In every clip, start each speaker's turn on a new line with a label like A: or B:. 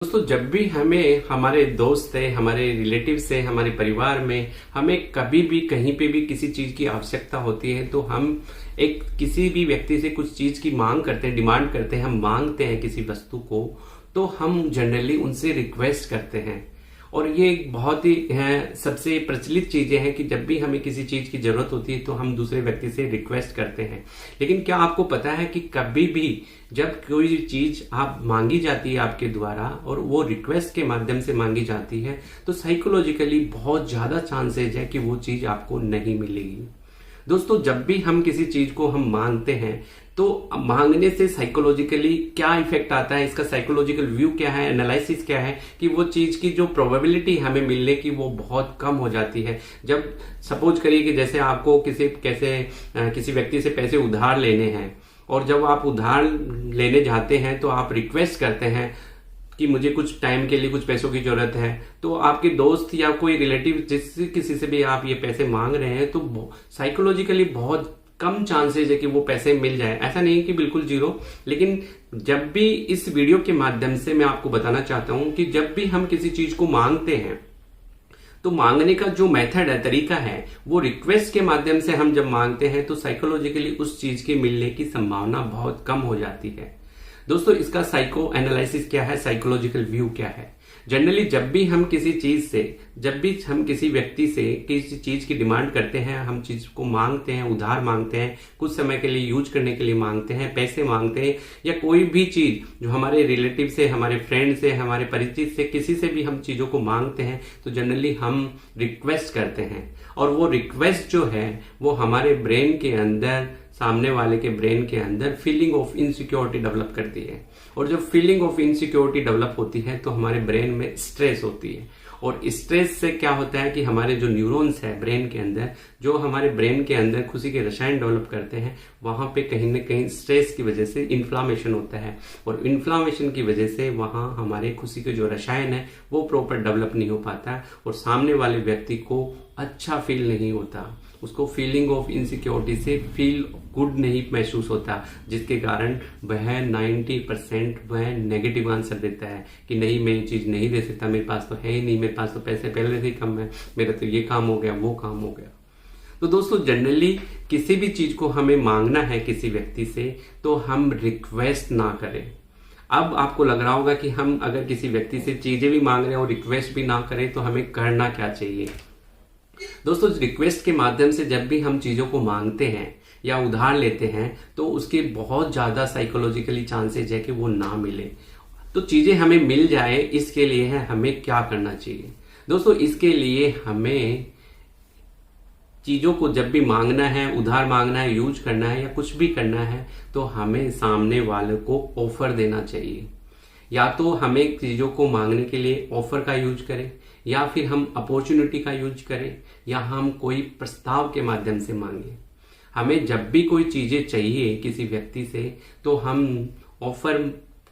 A: दोस्तों, जब भी हमें हमारे दोस्त है, हमारे रिलेटिव से, हमारे परिवार में हमें कभी भी कहीं पे भी किसी चीज की आवश्यकता होती है तो हम एक किसी भी व्यक्ति से कुछ चीज की मांग करते हैं, डिमांड करते हैं, हम मांगते हैं किसी वस्तु को, तो हम जनरली उनसे रिक्वेस्ट करते हैं। और ये एक बहुत ही सबसे प्रचलित चीजें हैं कि जब भी हमें किसी चीज की जरूरत होती है तो हम दूसरे व्यक्ति से रिक्वेस्ट करते हैं। लेकिन क्या आपको पता है कि कभी भी जब कोई चीज आप मांगी जाती है आपके द्वारा और वो रिक्वेस्ट के माध्यम से मांगी जाती है तो साइकोलॉजिकली बहुत ज्यादा चांसेज है कि वो चीज आपको नहीं मिलेगी। दोस्तों, जब भी हम किसी चीज को हम मांगते हैं तो मांगने से साइकोलॉजिकली क्या इफेक्ट आता है, इसका साइकोलॉजिकल व्यू क्या है, एनालिसिस क्या है कि वो चीज की जो प्रोबेबिलिटी हमें मिलने की वो बहुत कम हो जाती है। जब सपोज करिए कि जैसे आपको किसी व्यक्ति से पैसे उधार लेने हैं और जब आप उधार लेने जाते हैं तो आप रिक्वेस्ट करते हैं कि मुझे कुछ टाइम के लिए कुछ पैसों की जरूरत है, तो आपके दोस्त या कोई रिलेटिव जिससे किसी से भी आप ये पैसे मांग रहे हैं तो साइकोलॉजिकली बहुत कम चांसेस है कि वो पैसे मिल जाए। ऐसा नहीं कि बिल्कुल जीरो, लेकिन जब भी इस वीडियो के माध्यम से मैं आपको बताना चाहता हूं कि जब भी हम किसी चीज को मांगते हैं तो मांगने का जो मेथड है, तरीका है, वो रिक्वेस्ट के माध्यम से हम जब मांगते हैं तो साइकोलॉजिकली उस चीज के मिलने की संभावना बहुत कम हो जाती है। दोस्तों, इसका साइको एनालिसिस क्या है, साइकोलॉजिकल व्यू क्या है। जनरली जब भी हम किसी व्यक्ति से किसी चीज की डिमांड करते हैं, हम चीज को मांगते हैं, उधार मांगते हैं, कुछ समय के लिए यूज करने के लिए मांगते हैं, पैसे मांगते हैं, या कोई भी चीज जो हमारे रिलेटिव से, हमारे फ्रेंड से, हमारे परिचित से, किसी से भी हम चीजों को मांगते हैं तो जनरली हम रिक्वेस्ट करते हैं। और वो रिक्वेस्ट जो है वो हमारे ब्रेन के अंदर, सामने वाले के ब्रेन के अंदर फीलिंग ऑफ इनसिक्योरिटी डेवलप करती है। और जब फीलिंग ऑफ इनसिक्योरिटी डेवलप होती है तो हमारे ब्रेन में स्ट्रेस होती है। और स्ट्रेस से क्या होता है कि हमारे जो न्यूरॉन्स है ब्रेन के अंदर, जो हमारे ब्रेन के अंदर खुशी के रसायन डेवलप करते हैं, वहां पे कहीं ना कहीं स्ट्रेस की वजह से इन्फ्लामेशन होता है। और इन्फ्लामेशन की वजह से वहां हमारे खुशी के जो रसायन है वो प्रॉपर डेवलप नहीं हो पाता और सामने वाले व्यक्ति को अच्छा फील नहीं होता, उसको फीलिंग ऑफ इनसिक्योरिटी से फील गुड नहीं महसूस होता, जिसके कारण वह 90% वह नेगेटिव आंसर देता है कि नहीं, मैं ये चीज नहीं दे सकता, मेरे पास तो है ही नहीं, मेरे पास तो पैसे पहले से ही कम है, मेरा तो ये काम हो गया, वो काम हो गया। तो दोस्तों, जनरली किसी भी चीज को हमें मांगना है किसी व्यक्ति से तो हम रिक्वेस्ट ना करें। अब आपको लग रहा होगा कि हम अगर किसी व्यक्ति से चीजें भी मांग रहे हैं और रिक्वेस्ट भी ना करें तो हमें करना क्या चाहिए। दोस्तों, रिक्वेस्ट के माध्यम से जब भी हम चीजों को मांगते हैं या उधार लेते हैं तो उसके बहुत ज्यादा साइकोलॉजिकली चांसेज है कि वो ना मिले। तो चीजें हमें मिल जाए, इसके लिए है हमें क्या करना चाहिए। दोस्तों, इसके लिए हमें चीजों को जब भी मांगना है, उधार मांगना है, यूज करना है या कुछ भी करना है तो हमें सामने वाले को ऑफर देना चाहिए। या तो हमें चीजों को मांगने के लिए ऑफर का यूज करें, या फिर हम अपॉर्चुनिटी का यूज करें, या हम कोई प्रस्ताव के माध्यम से मांगे। हमें जब भी कोई चीजें चाहिए किसी व्यक्ति से तो हम ऑफर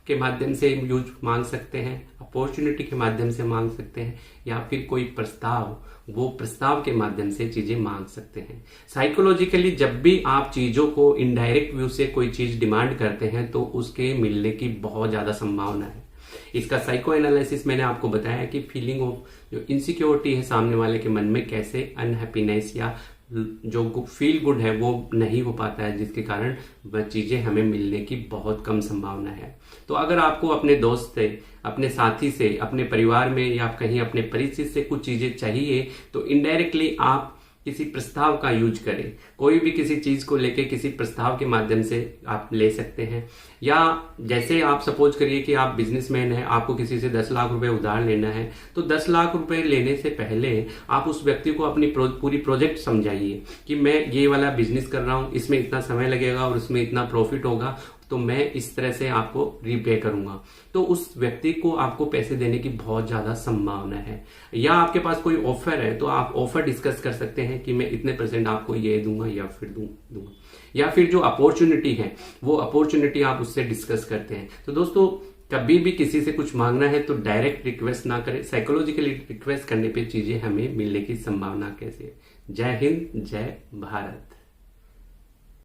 A: के माध्यम से यूज मांग सकते हैं, अपॉर्चुनिटी के माध्यम से मांग सकते हैं, या फिर कोई प्रस्ताव, वो प्रस्ताव के माध्यम से चीजें मांग सकते हैं। साइकोलॉजिकली जब भी आप चीजों को इनडायरेक्ट व्यू से कोई चीज डिमांड करते हैं तो उसके मिलने की बहुत ज्यादा संभावना है। इसका साइको एनालिसिस मैंने आपको बताया कि फीलिंग ऑफ जो इनसिक्योरिटी है सामने वाले के मन में, कैसे अनहैप्पीनेस या जो फील गुड है वो नहीं हो पाता है, जिसके कारण वह चीजें हमें मिलने की बहुत कम संभावना है। तो अगर आपको अपने दोस्त से, अपने साथी से, अपने परिवार में या कहीं अपने परिचित से कुछ चीजें चाहिए तो इनडायरेक्टली आप किसी प्रस्ताव का यूज करें। कोई भी किसी चीज को लेके किसी प्रस्ताव के माध्यम से आप ले सकते हैं। या जैसे आप सपोज करिए कि आप बिजनेसमैन हैं, आपको किसी से 10 लाख रुपए उधार लेना है तो 10 लाख रुपए लेने से पहले आप उस व्यक्ति को अपनी पूरी प्रोजेक्ट समझाइए कि मैं ये वाला बिजनेस कर रहा हूं, इसमें इतना समय लगेगा और उसमें इतना प्रॉफिट होगा, तो मैं इस तरह से आपको रीपे करूंगा। तो उस व्यक्ति को आपको पैसे देने की बहुत ज्यादा संभावना है। या आपके पास कोई ऑफर है तो आप ऑफर डिस्कस कर सकते हैं कि मैं इतने % आपको ये दूंगा या फिर दूंगा। या फिर जो अपॉर्चुनिटी है वो अपॉर्चुनिटी आप उससे डिस्कस करते हैं। तो दोस्तों, कभी भी किसी से कुछ मांगना है तो डायरेक्ट रिक्वेस्ट ना करें, साइकोलॉजिकली रिक्वेस्ट करने पे चीजें हमें मिलने की संभावना कैसे है। जय हिंद, जय भारत।